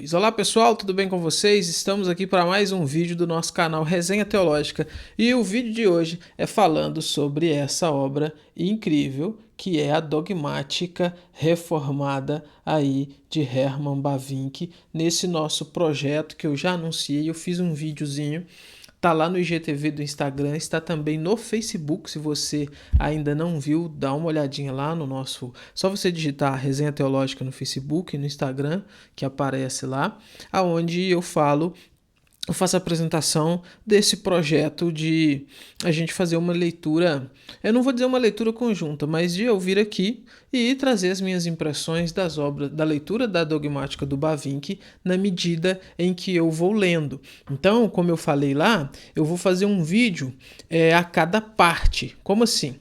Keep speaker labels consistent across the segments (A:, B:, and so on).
A: vocês. Olá pessoal, tudo bem com vocês? Estamos aqui para mais um vídeo do nosso canal Resenha Teológica e o vídeo de hoje é falando sobre essa obra incrível que é a Dogmática Reformada aí de Herman Bavinck, nesse nosso projeto que eu já anunciei. Eu fiz um videozinho. Tá lá no IGTV do Instagram, está também no Facebook. Se você ainda não viu, dá uma olhadinha lá no nosso... Só você digitar Resenha Teológica no Facebook e no Instagram, que aparece lá, aonde eu faço a apresentação desse projeto de a gente fazer uma leitura, eu não vou dizer uma leitura conjunta, mas de eu vir aqui e trazer as minhas impressões das obras, da leitura da dogmática do Bavinck na medida em que eu vou lendo. Então, como eu falei lá, eu vou fazer um vídeo a cada parte. Como assim?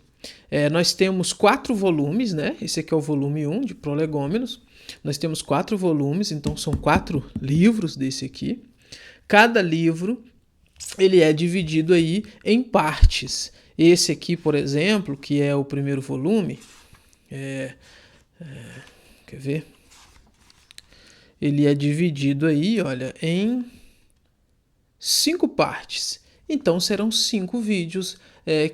A: Nós temos 4 volumes, né? Esse aqui é o volume 1 de Prolegômenos. Nós temos 4 volumes, então são 4 livros desse aqui. Cada livro ele é dividido aí em partes. Esse aqui, por exemplo, que é o primeiro volume, quer ver? Ele é dividido aí, olha, em 5 partes. Então serão 5 vídeos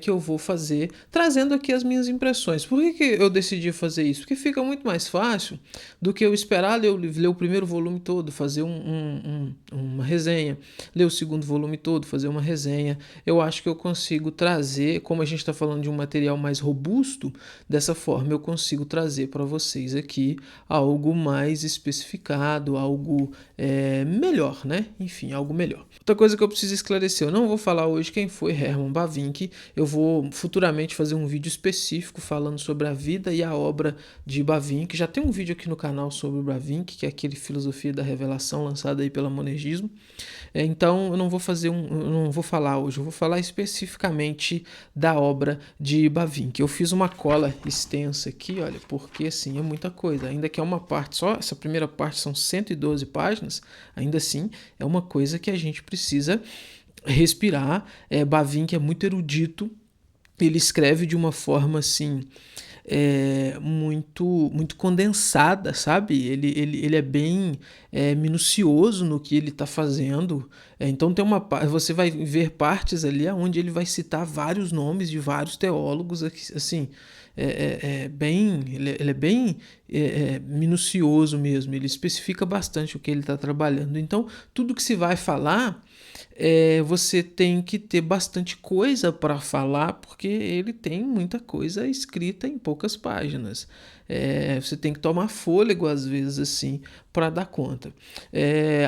A: que eu vou fazer, trazendo aqui as minhas impressões. Por que eu decidi fazer isso? Porque fica muito mais fácil do que eu esperar ler o primeiro volume todo, fazer uma resenha, ler o segundo volume todo, fazer uma resenha. Eu acho que eu consigo trazer, como a gente está falando de um material mais robusto, dessa forma eu consigo trazer para vocês aqui algo mais especificado, algo melhor, né? Enfim, algo melhor. Outra coisa que eu preciso esclarecer, eu não vou falar hoje quem foi Herman Bavinck. Eu vou futuramente fazer um vídeo específico falando sobre a vida e a obra de Bavinck. Já tem um vídeo aqui no canal sobre o Bavinck, que é aquele Filosofia da Revelação lançado aí pela Monergismo. Então eu não vou falar hoje, eu vou falar especificamente da obra de Bavinck. Eu fiz uma cola extensa aqui, olha, porque assim é muita coisa. Ainda que é uma parte só, essa primeira parte são 112 páginas, ainda assim é uma coisa que a gente precisa respirar. Bavinck é muito erudito, ele escreve de uma forma assim muito condensada, sabe? Ele é bem minucioso no que ele está fazendo. Então você vai ver partes ali onde ele vai citar vários nomes de vários teólogos, assim, ele é bem minucioso mesmo. Ele especifica bastante o que ele está trabalhando. Então tudo que se vai falar, você tem que ter bastante coisa para falar, porque ele tem muita coisa escrita em poucas páginas. Você tem que tomar fôlego às vezes assim para dar conta.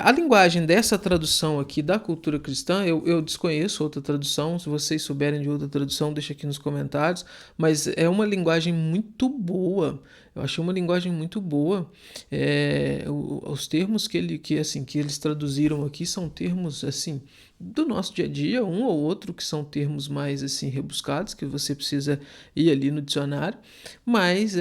A: A linguagem dessa tradução aqui da cultura cristã, eu desconheço outra tradução. Se vocês souberem de outra tradução, deixa aqui nos comentários, mas é uma linguagem muito boa. Eu achei uma linguagem muito boa. Os termos que eles traduziram aqui são termos assim do nosso dia a dia, um ou outro que são termos mais assim rebuscados, que você precisa ir ali no dicionário, mas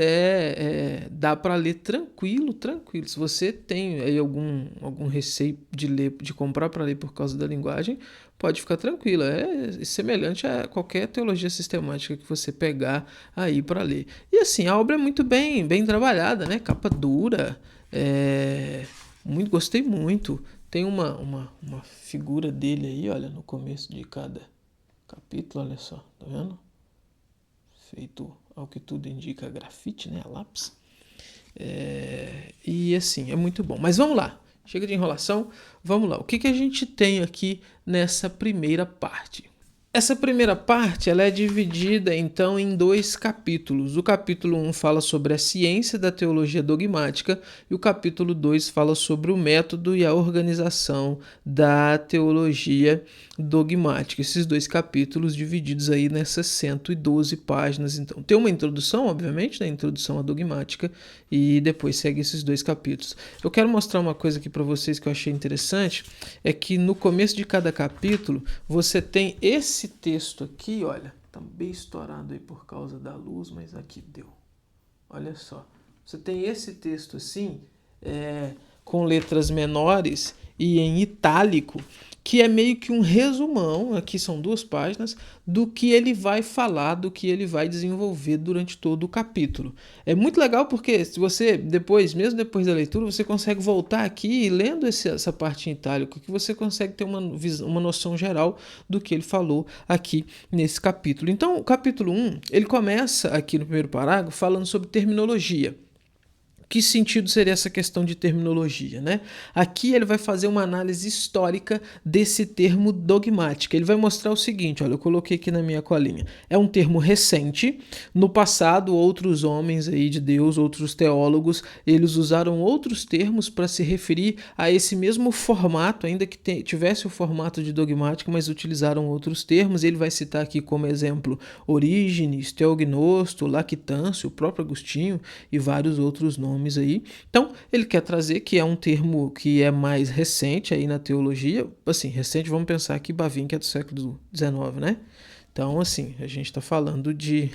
A: dá para ler tranquilo. Se você tem aí algum receio de ler, de comprar para ler por causa da linguagem, pode ficar tranquilo. É semelhante a qualquer teologia sistemática que você pegar aí para ler. E assim, a obra é muito bem trabalhada, né? Capa dura, gostei muito. Tem uma figura dele aí, olha, no começo de cada capítulo, olha só, tá vendo? Feito, ao que tudo indica, grafite, né? A lápis. E assim, é muito bom. Mas vamos lá, chega de enrolação, vamos lá. O que a gente tem aqui nessa primeira parte? Essa primeira parte ela é dividida então em 2 capítulos. O capítulo 1 fala sobre a ciência da teologia dogmática e o capítulo 2 fala sobre o método e a organização da teologia dogmática. Esses 2 capítulos divididos aí nessas 112 páginas. Então tem uma introdução, obviamente, né? Introdução à dogmática, e depois segue esses 2 capítulos. Eu quero mostrar uma coisa aqui para vocês que eu achei interessante, é que no começo de cada capítulo você tem esse texto aqui, olha, tá bem estourado aí por causa da luz, mas aqui deu. Olha só, você tem esse texto assim, com letras menores e em itálico, que é meio que um resumão, aqui são 2 páginas, do que ele vai falar, do que ele vai desenvolver durante todo o capítulo. É muito legal porque se você depois, mesmo depois da leitura, você consegue voltar aqui e lendo essa parte em itálico, que você consegue ter uma noção geral do que ele falou aqui nesse capítulo. Então, o capítulo 1, ele começa aqui no primeiro parágrafo falando sobre terminologia. Que sentido seria essa questão de terminologia, né? Aqui ele vai fazer uma análise histórica desse termo dogmática. Ele vai mostrar o seguinte, olha, eu coloquei aqui na minha colinha. É um termo recente. No passado, outros homens aí de Deus, outros teólogos, eles usaram outros termos para se referir a esse mesmo formato, ainda que tivesse o formato de dogmática, mas utilizaram outros termos. Ele vai citar aqui como exemplo Orígenes, Teognosto, Lactâncio, o próprio Agostinho e vários outros nomes aí. Então, ele quer trazer que é um termo que é mais recente aí na teologia. Assim, recente, vamos pensar que Bavinck é do século XIX, né? Então, assim, a gente está falando de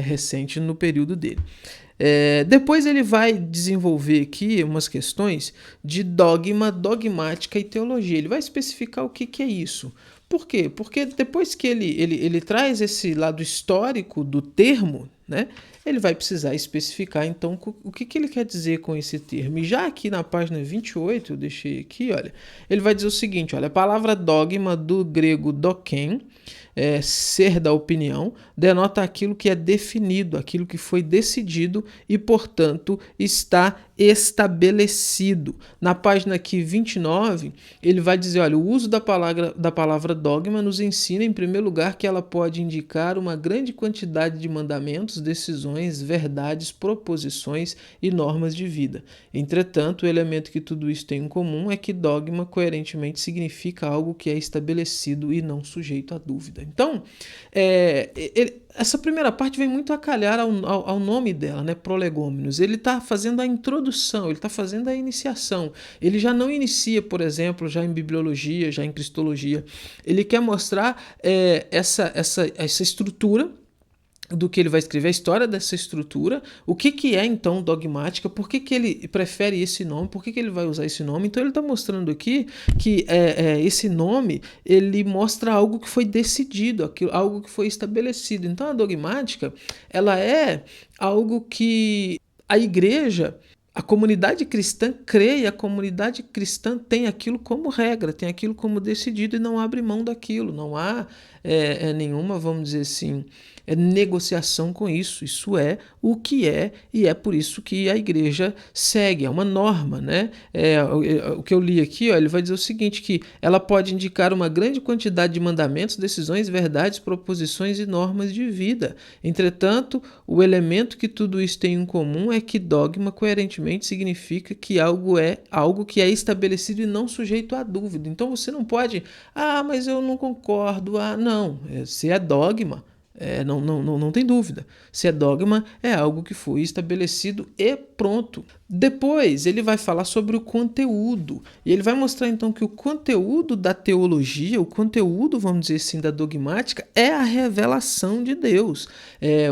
A: recente no período dele. Depois ele vai desenvolver aqui umas questões de dogma, dogmática e teologia. Ele vai especificar o que é isso. Por quê? Porque depois que ele traz esse lado histórico do termo, né, ele vai precisar especificar, então, o que ele quer dizer com esse termo. E já aqui na página 28, eu deixei aqui, olha, ele vai dizer o seguinte, olha, a palavra dogma do grego doken, ser da opinião, denota aquilo que é definido, aquilo que foi decidido e, portanto, está estabelecido. Na página aqui 29, ele vai dizer, olha, o uso da palavra dogma nos ensina, em primeiro lugar, que ela pode indicar uma grande quantidade de mandamentos, decisões, verdades, proposições e normas de vida. Entretanto, o elemento que tudo isso tem em comum é que dogma, coerentemente, significa algo que é estabelecido e não sujeito a dúvida. Então, essa primeira parte vem muito a calhar ao nome dela, né? Prolegômenos. Ele está fazendo a introdução, ele está fazendo a iniciação. Ele já não inicia, por exemplo, já em bibliologia, já em cristologia. Ele quer mostrar essa estrutura do que ele vai escrever, a história dessa estrutura, o que é então dogmática, por que ele prefere esse nome, por que ele vai usar esse nome. Então ele está mostrando aqui que esse nome, ele mostra algo que foi decidido, algo que foi estabelecido. Então a dogmática, ela é algo que a igreja, a comunidade cristã crê e a comunidade cristã tem aquilo como regra, tem aquilo como decidido e não abre mão daquilo, não há nenhuma, vamos dizer assim, negociação com isso. Isso é o que é e é por isso que a igreja segue, é uma norma, né? O que eu li aqui, ó, ele vai dizer o seguinte, que ela pode indicar uma grande quantidade de mandamentos, decisões, verdades, proposições e normas de vida. Entretanto, o elemento que tudo isso tem em comum é que dogma, coerentemente, significa que algo é algo que é estabelecido e não sujeito a dúvida. Então você não pode, mas eu não concordo, não, se é dogma, não tem dúvida. Se é dogma, é algo que foi estabelecido e pronto. Depois ele vai falar sobre o conteúdo. E ele vai mostrar então que o conteúdo da teologia, o conteúdo, vamos dizer assim, da dogmática, é a revelação de Deus.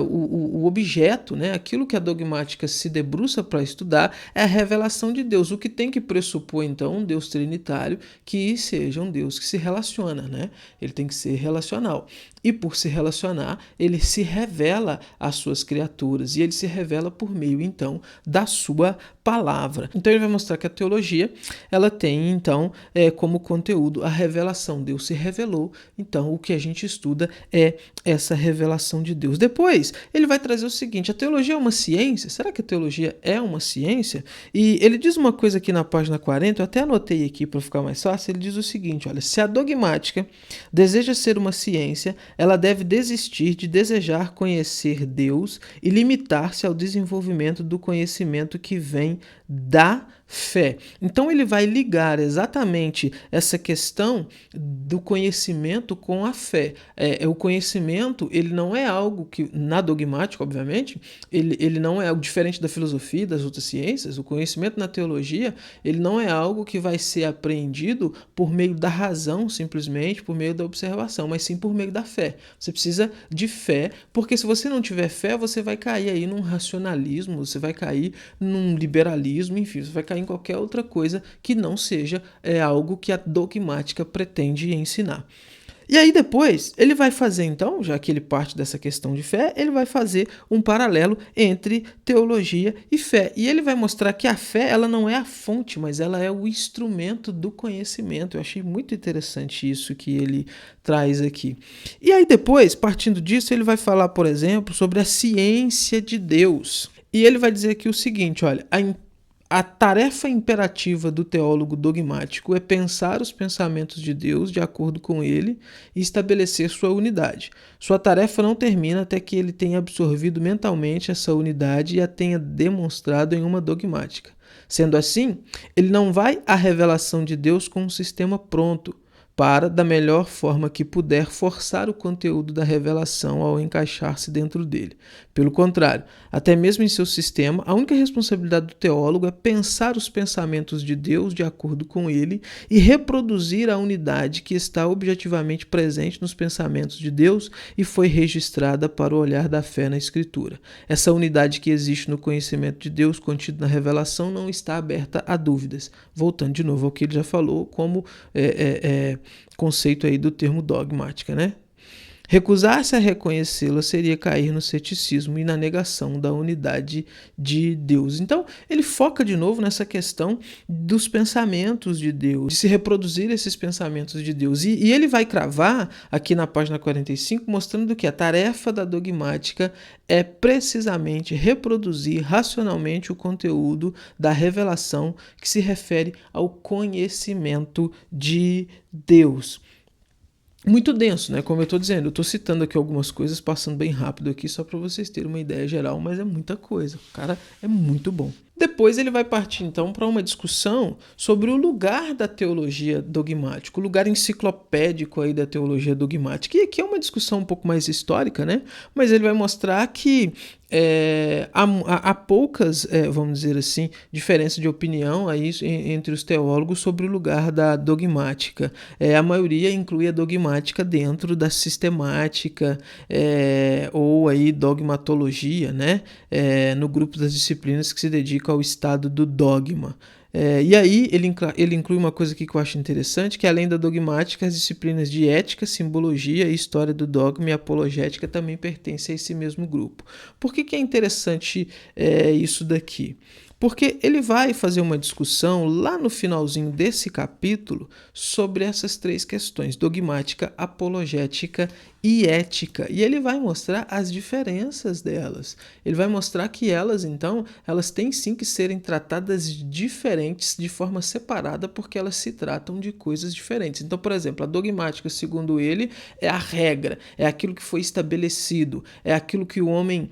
A: O objeto, né, aquilo que a dogmática se debruça para estudar, é a revelação de Deus. O que tem que pressupor então um Deus trinitário que seja um Deus que se relaciona, né? Ele tem que ser relacional. E por se relacionar, ele se revela às suas criaturas. E ele se revela por meio, então, da sua palavra. Então ele vai mostrar que a teologia, ela tem, então, como conteúdo a revelação. Deus se revelou. Então, o que a gente estuda é essa revelação de Deus. Depois, ele vai trazer o seguinte, a teologia é uma ciência? Será que a teologia é uma ciência? E ele diz uma coisa aqui na página 40, eu até anotei aqui para ficar mais fácil, ele diz o seguinte, olha, se a dogmática deseja ser uma ciência, ela deve desistir de desejar conhecer Deus e limitar-se ao desenvolvimento do conhecimento que vem da fé. Então ele vai ligar exatamente essa questão do conhecimento com a fé. O conhecimento, ele não é algo que, na dogmática, obviamente, ele não é algo diferente da filosofia e das outras ciências. O conhecimento na teologia, ele não é algo que vai ser apreendido por meio da razão, simplesmente, por meio da observação, mas sim por meio da fé. Você precisa de fé, porque se você não tiver fé, você vai cair aí num racionalismo, você vai cair num liberalismo, ateísmo, enfim, você vai cair em qualquer outra coisa que não seja algo que a dogmática pretende ensinar. E aí depois ele vai fazer então, já que ele parte dessa questão de fé, ele vai fazer um paralelo entre teologia e fé. E ele vai mostrar que a fé, ela não é a fonte, mas ela é o instrumento do conhecimento. Eu achei muito interessante isso que ele traz aqui. E aí depois, partindo disso, ele vai falar, por exemplo, sobre a ciência de Deus. E ele vai dizer aqui o seguinte, olha, a tarefa imperativa do teólogo dogmático é pensar os pensamentos de Deus de acordo com ele e estabelecer sua unidade. Sua tarefa não termina até que ele tenha absorvido mentalmente essa unidade e a tenha demonstrado em uma dogmática. Sendo assim, ele não vai à revelação de Deus com um sistema pronto, para, da melhor forma que puder, forçar o conteúdo da revelação ao encaixar-se dentro dele. Pelo contrário, até mesmo em seu sistema, a única responsabilidade do teólogo é pensar os pensamentos de Deus de acordo com ele e reproduzir a unidade que está objetivamente presente nos pensamentos de Deus e foi registrada para o olhar da fé na Escritura. Essa unidade que existe no conhecimento de Deus contido na revelação não está aberta a dúvidas. Voltando de novo ao que ele já falou, como conceito aí do termo dogmática, né? Recusar-se a reconhecê-la seria cair no ceticismo e na negação da unidade de Deus. Então, ele foca de novo nessa questão dos pensamentos de Deus, de se reproduzir esses pensamentos de Deus. E ele vai cravar aqui na página 45, mostrando que a tarefa da dogmática é precisamente reproduzir racionalmente o conteúdo da revelação que se refere ao conhecimento de Deus. Muito denso, né? Como eu estou dizendo, eu estou citando aqui algumas coisas, passando bem rápido aqui, só para vocês terem uma ideia geral, mas é muita coisa. O cara é muito bom. Depois ele vai partir, então, para uma discussão sobre o lugar da teologia dogmática, o lugar enciclopédico aí da teologia dogmática. E aqui é uma discussão um pouco mais histórica, né? Mas ele vai mostrar que há poucas, vamos dizer assim, diferenças de opinião aí entre os teólogos sobre o lugar da dogmática. A maioria inclui a dogmática dentro da sistemática ou aí dogmatologia, né? No grupo das disciplinas que se dedicam ao estado do dogma. E aí ele inclui uma coisa aqui que eu acho interessante, que além da dogmática, as disciplinas de ética, simbologia, história do dogma e apologética também pertencem a esse mesmo grupo. Por que é interessante isso daqui? Porque ele vai fazer uma discussão lá no finalzinho desse capítulo sobre essas três questões, dogmática, apologética e ética. E ele vai mostrar as diferenças delas. Ele vai mostrar que elas, então, elas têm sim que serem tratadas diferentes, de forma separada, porque elas se tratam de coisas diferentes. Então, por exemplo, a dogmática, segundo ele, é a regra, é aquilo que foi estabelecido, é aquilo que o homem...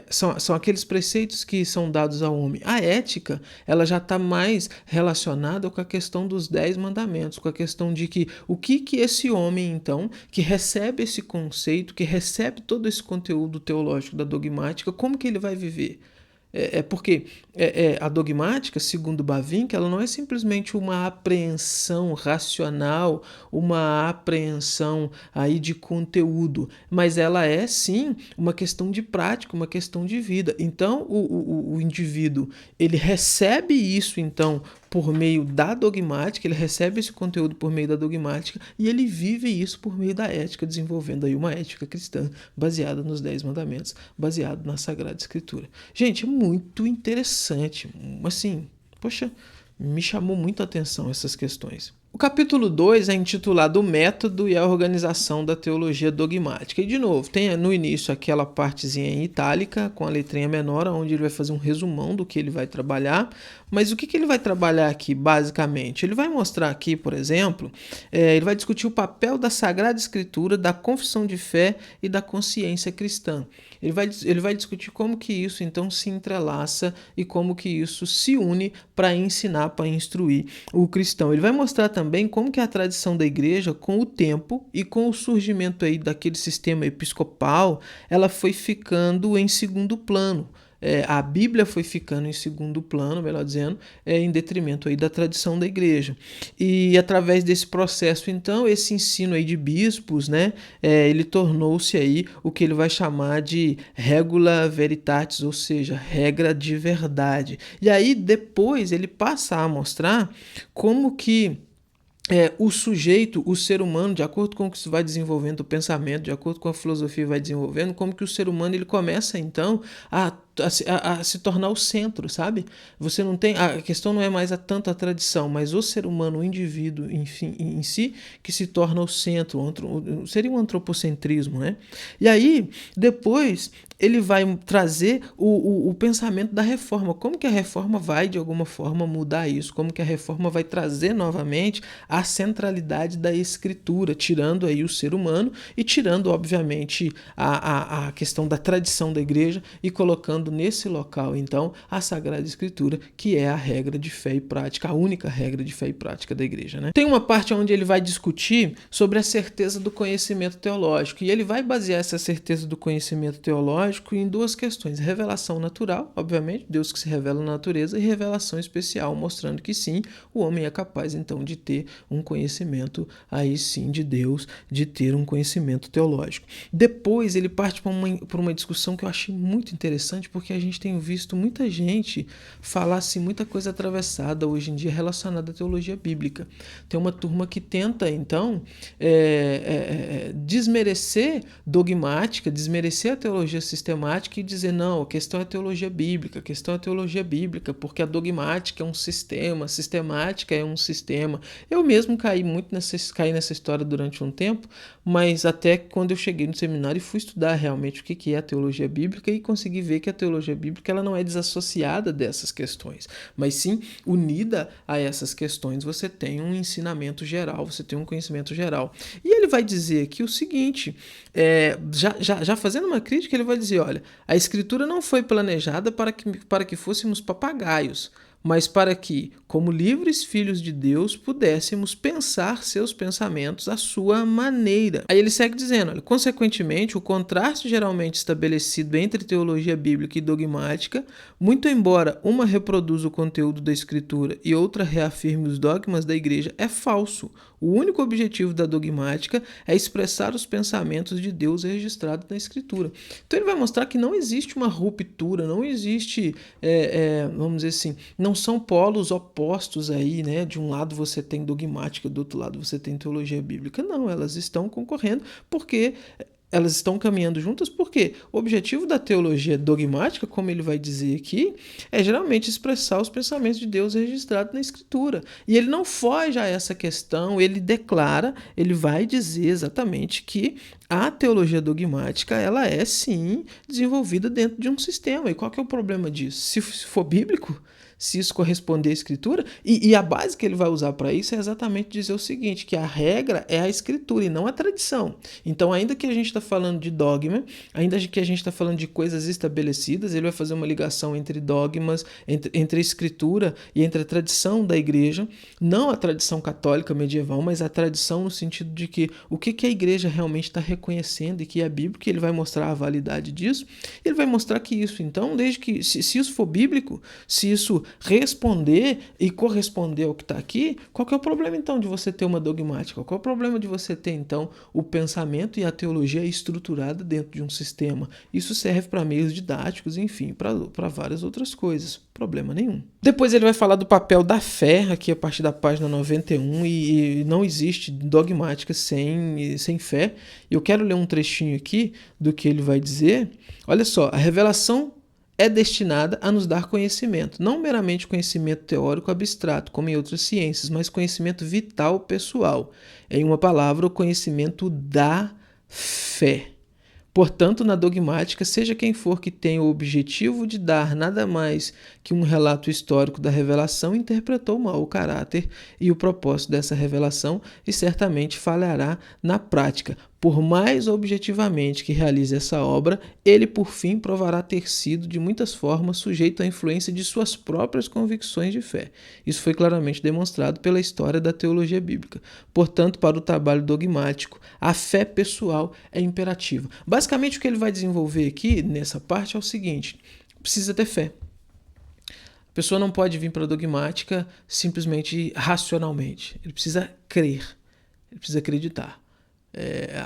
A: são aqueles preceitos que são dados ao homem. A ética, ela já está mais relacionada com a questão dos 10 mandamentos, com a questão de que o que esse homem, então, que recebe esse conceito, que recebe todo esse conteúdo teológico da dogmática, como que ele vai viver? Porque a dogmática, segundo Bavinck, ela não é simplesmente uma apreensão racional, uma apreensão aí de conteúdo, mas ela é sim uma questão de prática, uma questão de vida. Então o indivíduo, ele recebe isso então por meio da dogmática, ele recebe esse conteúdo por meio da dogmática e ele vive isso por meio da ética, desenvolvendo aí uma ética cristã baseada nos 10 mandamentos, baseado na Sagrada Escritura. Gente, é muito interessante, assim, poxa, me chamou muito a atenção essas questões. O capítulo 2 é intitulado O Método e a Organização da Teologia Dogmática. E, de novo, tem no início aquela partezinha em itálica, com a letrinha menor, onde ele vai fazer um resumão do que ele vai trabalhar. Mas o que ele vai trabalhar aqui, basicamente? Ele vai mostrar aqui, por exemplo, ele vai discutir o papel da Sagrada Escritura, da confissão de fé e da consciência cristã. Ele vai discutir como que isso, então, se entrelaça e como que isso se une para ensinar, para instruir o cristão. Ele vai mostrar também como que a tradição da igreja, com o tempo e com o surgimento aí daquele sistema episcopal, ela foi ficando em segundo plano. a Bíblia foi ficando em segundo plano, melhor dizendo, em detrimento aí da tradição da igreja. E através desse processo, então, esse ensino aí de bispos, né, ele tornou-se aí o que ele vai chamar de regula veritatis, ou seja, regra de verdade. E aí depois ele passa a mostrar como que o sujeito, o ser humano, de acordo com o que se vai desenvolvendo o pensamento, de acordo com a filosofia vai desenvolvendo, como que o ser humano ele começa então a se tornar o centro, sabe? Você não tem, a questão não é mais tanto a tradição, mas o ser humano, o indivíduo, enfim, em si, que se torna o centro, seria um antropocentrismo, né? E aí, depois, ele vai trazer o pensamento da reforma. Como que a reforma vai, de alguma forma, mudar isso? Como que a reforma vai trazer novamente a centralidade da escritura, tirando aí o ser humano e tirando, obviamente, a questão da tradição da igreja e colocando nesse local, então, a Sagrada Escritura, que é a regra de fé e prática, a única regra de fé e prática da igreja, né? Tem uma parte onde ele vai discutir sobre a certeza do conhecimento teológico, e ele vai basear essa certeza do conhecimento teológico em duas questões: revelação natural, obviamente, Deus que se revela na natureza, e revelação especial, mostrando que sim, o homem é capaz, então, de ter um conhecimento, aí sim, de Deus, de ter um conhecimento teológico. Depois ele parte para uma discussão que eu achei muito interessante, porque a gente tem visto muita gente falar assim, muita coisa atravessada hoje em dia relacionada à teologia bíblica. Tem uma turma que tenta, então, desmerecer dogmática, desmerecer a teologia sistemática e dizer, não, a questão é a teologia bíblica, a questão é a teologia bíblica, porque a dogmática é um sistema, a sistemática é um sistema. Eu mesmo caí nessa história durante um tempo, mas até quando eu cheguei no seminário e fui estudar realmente o que é a teologia bíblica e consegui ver que a teologia bíblica ela não é desassociada dessas questões, mas sim unida a essas questões. Você tem um ensinamento geral, você tem um conhecimento geral. E ele vai dizer aqui o seguinte, já fazendo uma crítica, ele vai dizer, olha, a escritura não foi planejada para que fôssemos papagaios, mas para que, como livres filhos de Deus, pudéssemos pensar seus pensamentos à sua maneira. Aí ele segue dizendo, olha, consequentemente, o contraste geralmente estabelecido entre teologia bíblica e dogmática, muito embora uma reproduza o conteúdo da Escritura e outra reafirme os dogmas da igreja, é falso. O único objetivo da dogmática é expressar os pensamentos de Deus registrados na Escritura. Então ele vai mostrar que não existe uma ruptura, não existe, vamos dizer assim, não são polos opostos aí, né? De um lado você tem dogmática, do outro lado você tem teologia bíblica. Não, elas estão concorrendo porque elas estão caminhando juntas, porque o objetivo da teologia dogmática, como ele vai dizer aqui, é geralmente expressar os pensamentos de Deus registrados na Escritura. E ele não foge a essa questão, ele declara, ele vai dizer exatamente que a teologia dogmática, ela é sim desenvolvida dentro de um sistema. E qual que é o problema disso? Se for bíblico, se isso corresponder à Escritura, e a base que ele vai usar para isso é exatamente dizer o seguinte, que a regra é a Escritura e não a tradição. Então, ainda que a gente está falando de dogma, ainda que a gente está falando de coisas estabelecidas, ele vai fazer uma ligação entre dogmas, entre a Escritura e entre a tradição da igreja, não a tradição católica medieval, mas a tradição no sentido de que o que a igreja realmente está reconhecendo e que é bíblico, ele vai mostrar a validade disso, ele vai mostrar que isso, então, desde que, se isso for bíblico, se isso responder e corresponder ao que está aqui, qual que é o problema então de você ter uma dogmática? Qual é o problema de você ter então o pensamento e a teologia estruturada dentro de um sistema? Isso serve para meios didáticos, enfim, para várias outras coisas. Problema nenhum. Depois ele vai falar do papel da fé, aqui a partir da página 91, e não existe dogmática sem fé. Eu quero ler um trechinho aqui do que ele vai dizer. Olha só, a revelação é destinada a nos dar conhecimento, não meramente conhecimento teórico abstrato, como em outras ciências, mas conhecimento vital pessoal. Em uma palavra, o conhecimento da fé. Portanto, na dogmática, seja quem for que tenha o objetivo de dar nada mais que um relato histórico da revelação, interpretou mal o caráter e o propósito dessa revelação e certamente falhará na prática. Por mais objetivamente que realize essa obra, ele por fim provará ter sido de muitas formas sujeito à influência de suas próprias convicções de fé. Isso foi claramente demonstrado pela história da teologia bíblica. Portanto, para o trabalho dogmático, a fé pessoal é imperativa. Basicamente, o que ele vai desenvolver aqui nessa parte é o seguinte: precisa ter fé. A pessoa não pode vir para a dogmática simplesmente racionalmente. Ele precisa crer, ele precisa acreditar.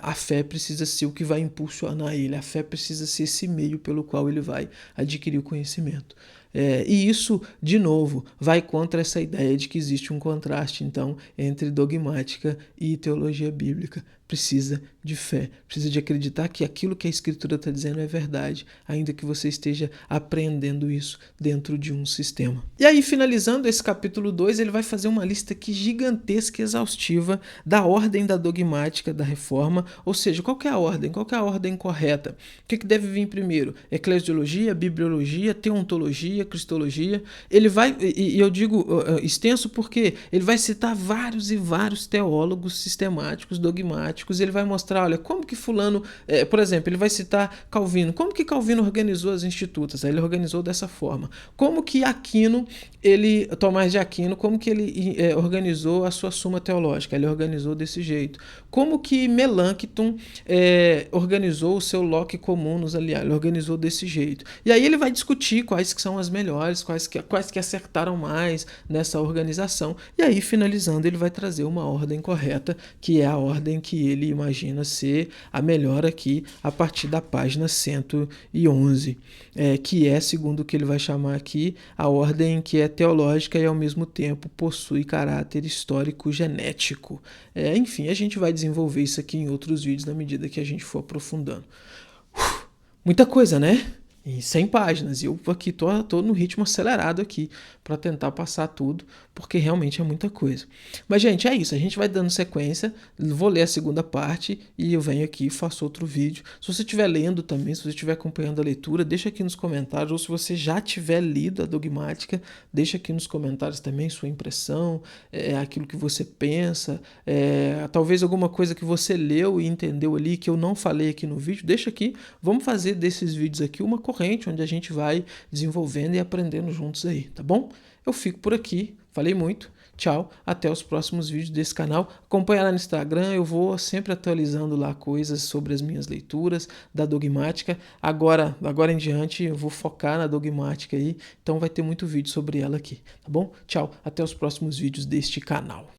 A: A fé precisa ser o que vai impulsionar ele, a fé precisa ser esse meio pelo qual ele vai adquirir o conhecimento. E isso, de novo, vai contra essa ideia de que existe um contraste, então, entre dogmática e teologia bíblica. Precisa de fé, precisa de acreditar que aquilo que a Escritura está dizendo é verdade, ainda que você esteja aprendendo isso dentro de um sistema. E aí, finalizando esse capítulo 2, ele vai fazer uma lista aqui gigantesca e exaustiva da ordem da dogmática da reforma, ou seja, qual que é a ordem? Qual que é a ordem correta? O que deve vir primeiro? Eclesiologia, bibliologia, teontologia, cristologia. Ele vai, e eu digo extenso porque ele vai citar vários e vários teólogos sistemáticos, dogmáticos, e ele vai mostrar, olha, como que fulano, por exemplo, ele vai citar Calvino, como que Calvino organizou as institutas? Ele organizou dessa forma. Como que Tomás de Aquino, como que ele organizou a sua Suma Teológica? Ele organizou desse jeito. Como que Melanchthon organizou o seu Locke Comunos, aliás, ele organizou desse jeito. E aí ele vai discutir quais que são as melhores, quais que acertaram mais nessa organização. E aí, finalizando, ele vai trazer uma ordem correta, que é a ordem que ele imagina ser a melhor aqui, a partir da página 111, que é, segundo o que ele vai chamar aqui, a ordem que é teológica e, ao mesmo tempo, possui caráter histórico genético. Enfim, a gente vai desenvolver isso aqui em outros vídeos na medida que a gente for aprofundando. Muita coisa, né? Em 100 páginas, e eu aqui tô no ritmo acelerado aqui para tentar passar tudo, porque realmente é muita coisa. Mas, gente, é isso, a gente vai dando sequência, vou ler a segunda parte e eu venho aqui e faço outro vídeo. Se você estiver lendo também, se você estiver acompanhando a leitura, deixa aqui nos comentários, ou se você já tiver lido a dogmática, deixa aqui nos comentários também sua impressão, aquilo que você pensa, talvez alguma coisa que você leu e entendeu ali que eu não falei aqui no vídeo, deixa aqui, vamos fazer desses vídeos aqui uma corrente onde a gente vai desenvolvendo e aprendendo juntos aí, tá bom? Eu fico por aqui, falei muito, tchau, até os próximos vídeos desse canal. Acompanha lá no Instagram, eu vou sempre atualizando lá coisas sobre as minhas leituras da dogmática. Agora em diante eu vou focar na dogmática aí, então vai ter muito vídeo sobre ela aqui, tá bom? Tchau, até os próximos vídeos deste canal.